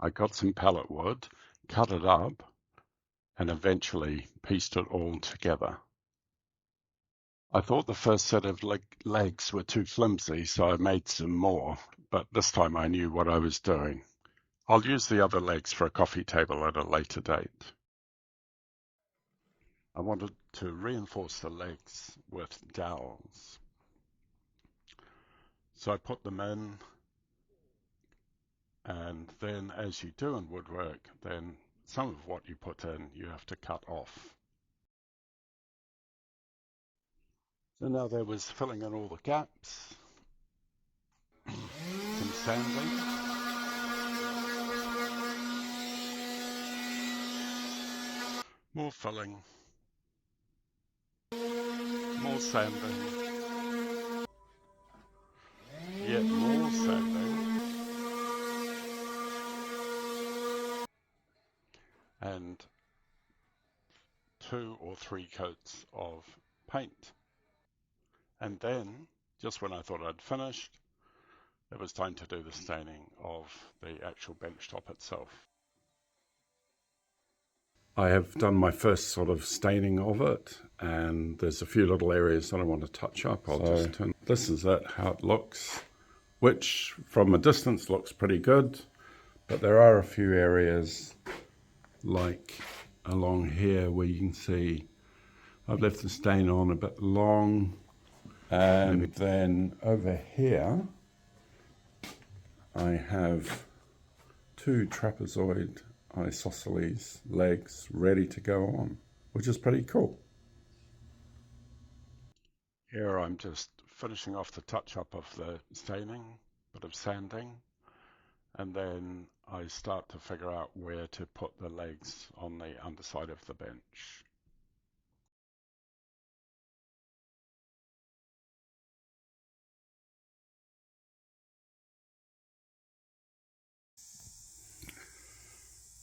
I got some pallet wood, cut it up, and eventually pieced it all together. I thought the first set of legs were too flimsy, so I made some more, but this time I knew what I was doing. I'll use the other legs for a coffee table at a later date. I wanted to reinforce the legs with dowels. So I put them in, and then as you do in woodwork, then some of what you put in you have to cut off. So now there was filling in all the gaps, some sanding, more filling, more sanding, yet more sanding, and 2 or 3 coats of paint. And then, just when I thought I'd finished, it was time to do the staining of the actual bench top itself. I have done my first sort of staining of it, and there's a few little areas that I want to touch up. This is it, how it looks, which from a distance looks pretty good, but there are a few areas like along here where you can see I've left the stain on a bit long, and then over here I have 2 trapezoid isosceles legs ready to go on, which is pretty cool. Here I'm just finishing off the touch-up of the staining, bit of sanding, and then I start to figure out where to put the legs on the underside of the bench.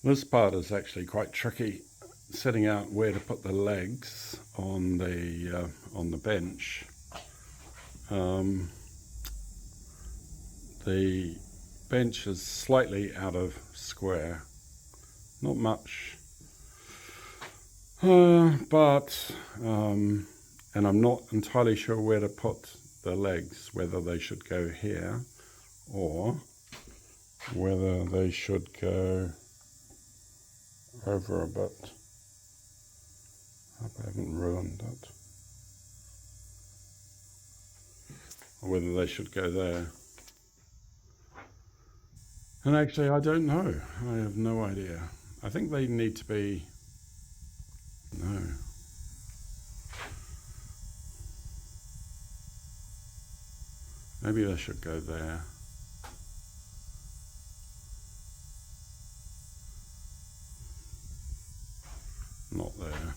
This part is actually quite tricky, setting out where to put the legs on the bench. The bench is slightly out of square, not much, but and I'm not entirely sure where to put the legs, whether they should go here or whether they should go over a bit. I hope I haven't ruined it. Or whether they should go there. And actually, I don't know. I have no idea. I think they need to be... No. Maybe they should go there. Not there.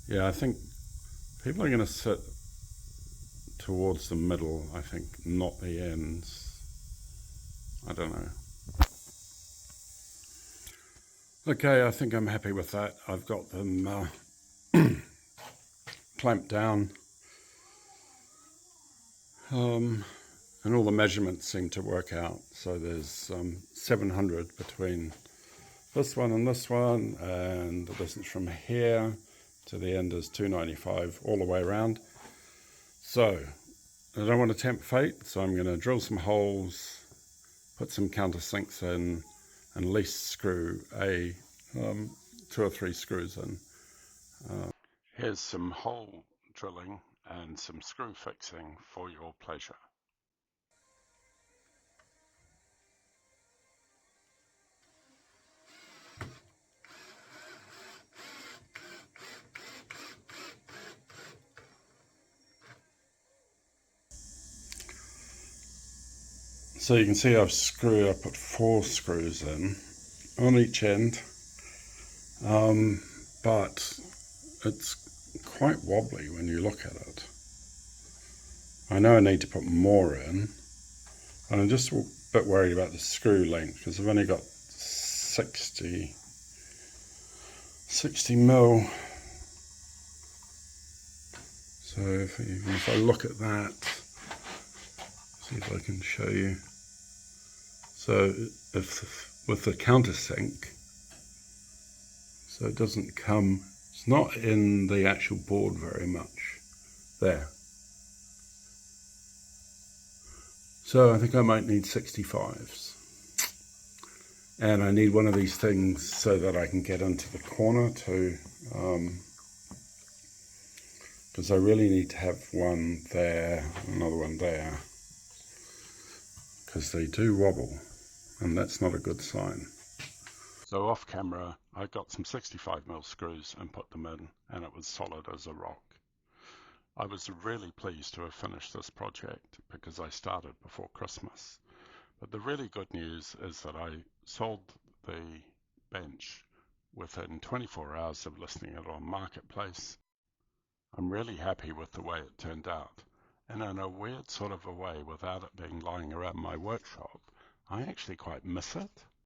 Yeah, I think people are going to sit towards the middle, I think, not the ends. I don't know. Okay, I think I'm happy with that. I've got them clamped down. And all the measurements seem to work out. So there's 700 between this one and this one, and the distance from here to the end is 295 all the way around. So I don't want to tempt fate, so I'm going to drill some holes, put some countersinks in, and at least screw 2 or 3 screws in. Here's some hole drilling and some screw fixing for your pleasure. So you can see I've put 4 screws in on each end, but it's quite wobbly when you look at it. I know I need to put more in, and I'm just a bit worried about the screw length because I've only got 60 mil. So if I look at that, see if I can show you. So if with the countersink, so it doesn't come, it's not in the actual board very much there. So I think I might need 65s. And I need one of these things so that I can get into the corner too, because I really need to have one there, another one there, because they do wobble, and that's not a good sign. So off camera, I got some 65mm screws and put them in, and it was solid as a rock. I was really pleased to have finished this project because I started before Christmas. But the really good news is that I sold the bench within 24 hours of listing it on Marketplace. I'm really happy with the way it turned out. And in a weird sort of a way, without it being lying around my workshop, I actually quite miss it.